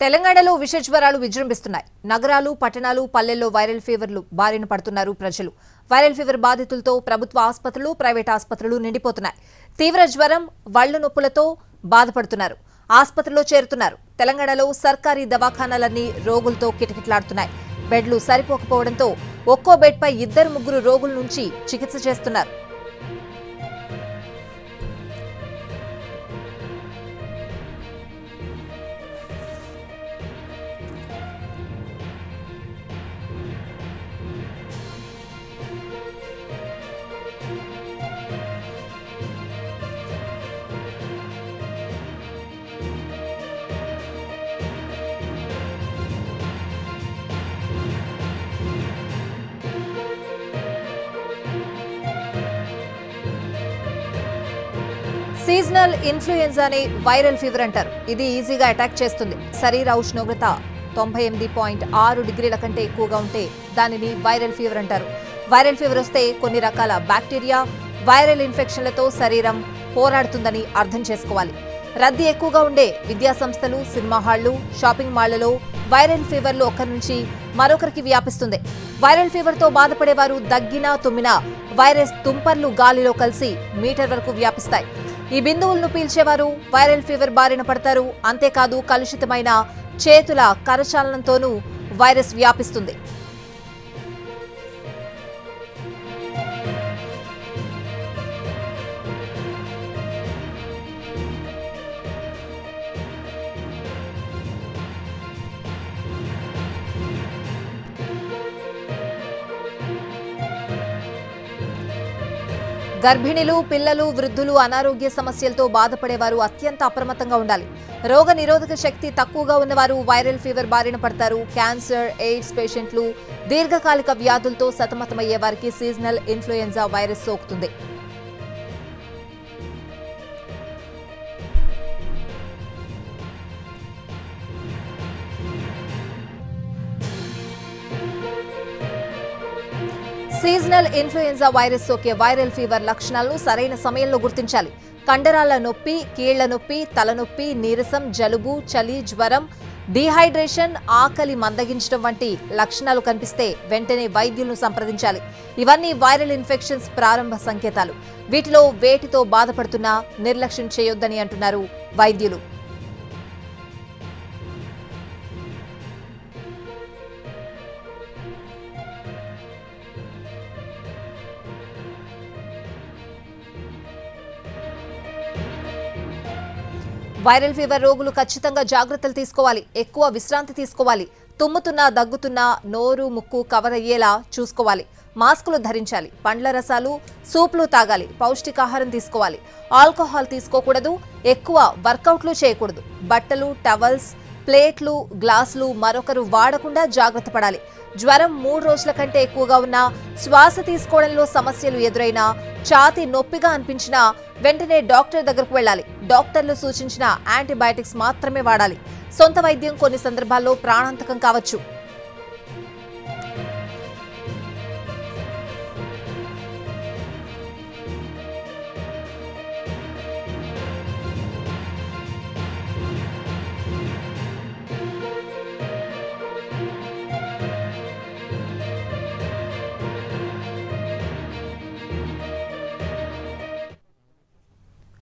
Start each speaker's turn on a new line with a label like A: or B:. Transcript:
A: తెలంగాణలో విష జ్వరాలు విజృంభిస్తున్నాయి. నగరాలు, పట్టణాలు, పల్లెల్లో వైరల్ ఫీవర్లు బారిన పడుతున్నారు ప్రజలు. వైరల్ ఫీవర్ బాధితులతో ప్రభుత్వ ఆసుపత్రులు, ప్రైవేట్ ఆసుపత్రులు నిండిపోతున్నాయి. తీవ్ర జ్వరం, వళ్ళు నొప్పులతో బాధపడుతున్నారు. ఆసుపత్రిలో చేరుతున్నారు. తెలంగాణలో సర్కారీ దవాఖానాలన్నీ రోగులతో కిటకిటలాడుతున్నాయి. బెడ్లు సరిపోకపోవడంతో ఒక్కో బెడ్పై 2-3 రోగుల నుంచి చికిత్స చేస్తున్నారు. సీజనల్ ఇన్ఫ్లుయెన్జాని వైరల్ ఫీవర్ అంటారు. ఇది ఈజీగా అటాక్ చేస్తుంది. శరీర ఉష్ణోగ్రత 98.6 డిగ్రీల కంటే ఎక్కువగా ఉంటే దానిని వైరల్ ఫీవర్ అంటారు. వైరల్ ఫీవర్ వస్తే కొన్ని రకాల బ్యాక్టీరియా, వైరల్ ఇన్ఫెక్షన్లతో శరీరం పోరాడుతుందని అర్థం చేసుకోవాలి. రద్దీ ఎక్కువగా ఉండే విద్యా సంస్థలు, సినిమా హాళ్లు, షాపింగ్ మాళ్లలో వైరల్ ఫీవర్లు ఒకరి నుంచి మరొకరికి వ్యాపిస్తుంది. వైరల్ ఫీవర్తో బాధపడేవారు దగ్గినా, తుమ్మినా వైరస్ తుంపర్లు గాలిలో కలిసి మీటర్ వరకు వ్యాపిస్తాయి. ఈ బిందువులను పీల్చేవారు వైరల్ ఫీవర్ బారిన పడతారు. అంతేకాదు, కలుషితమైన చేతుల కరచాలనంతోనూ వైరస్ వ్యాపిస్తుంది. గర్భిణీలు, పిల్లలు, వృద్ధులు, అనారోగ్య సమస్యలతో బాధపడేవారు అత్యంత అప్రమత్తంగా ఉండాలి. రోగ నిరోధక శక్తి తక్కువగా ఉన్నవారు వైరల్ ఫీవర్ బారిన పడతారు. క్యాన్సర్, ఎయిడ్స్ పేషెంట్లు, దీర్ఘకాలిక వ్యాధులతో సతమతమయ్యే వారికి సీజనల్ ఇన్ఫ్లుయెంజా వైరస్ సోకుతుంది. సీజనల్ ఇన్ఫ్లుయెంజా వైరస్ సోకే వైరల్ ఫీవర్ లక్షణాలను సరైన సమయంలో గుర్తించాలి. కండరాల నొప్పి, కీళ్ల నొప్పి, తలనొప్పి, నీరసం, జలుబు, చలి, జ్వరం, డీహైడ్రేషన్, ఆకలి మందగించడం వంటి లక్షణాలు కనిపిస్తే వెంటనే వైద్యులను సంప్రదించాలి. ఇవన్నీ వైరల్ ఇన్ఫెక్షన్స్ ప్రారంభ సంకేతాలు. వీటిలో వేటితో బాధపడుతున్నా నిర్లక్ష్యం చేయొద్దని అంటున్నారు వైద్యులు. వైరల్ ఫీవర్ రోగులు ఖచ్చితంగా జాగ్రత్తలు తీసుకోవాలి. ఎక్కువ విశ్రాంతి తీసుకోవాలి. తుమ్ముతున్నా, దగ్గుతున్నా నోరు, ముక్కు కవర్ అయ్యేలా చూసుకోవాలి. మాస్కులు ధరించాలి. పండ్ల రసాలు, సూప్లు తాగాలి. పౌష్టికాహారం తీసుకోవాలి. ఆల్కహాల్ తీసుకోకూడదు. ఎక్కువ వర్కౌట్లు చేయకూడదు. బట్టలు, టవల్స్, ప్లేట్లు, గ్లాసులు మరొకరు వాడకుండా జాగ్రత్త పడాలి. జ్వరం 3 రోజుల కంటే ఎక్కువగా ఉన్నా, శ్వాస తీసుకోవడంలో సమస్యలు ఎదురైనా, ఛాతీ నొప్పిగా అనిపించినా వెంటనే డాక్టర్ దగ్గరకు వెళ్ళాలి. డాక్టర్లు సూచించిన యాంటీబయాటిక్స్ మాత్రమే వాడాలి. సొంత వైద్యం కొన్ని సందర్భాల్లో ప్రాణాంతకం కావచ్చు.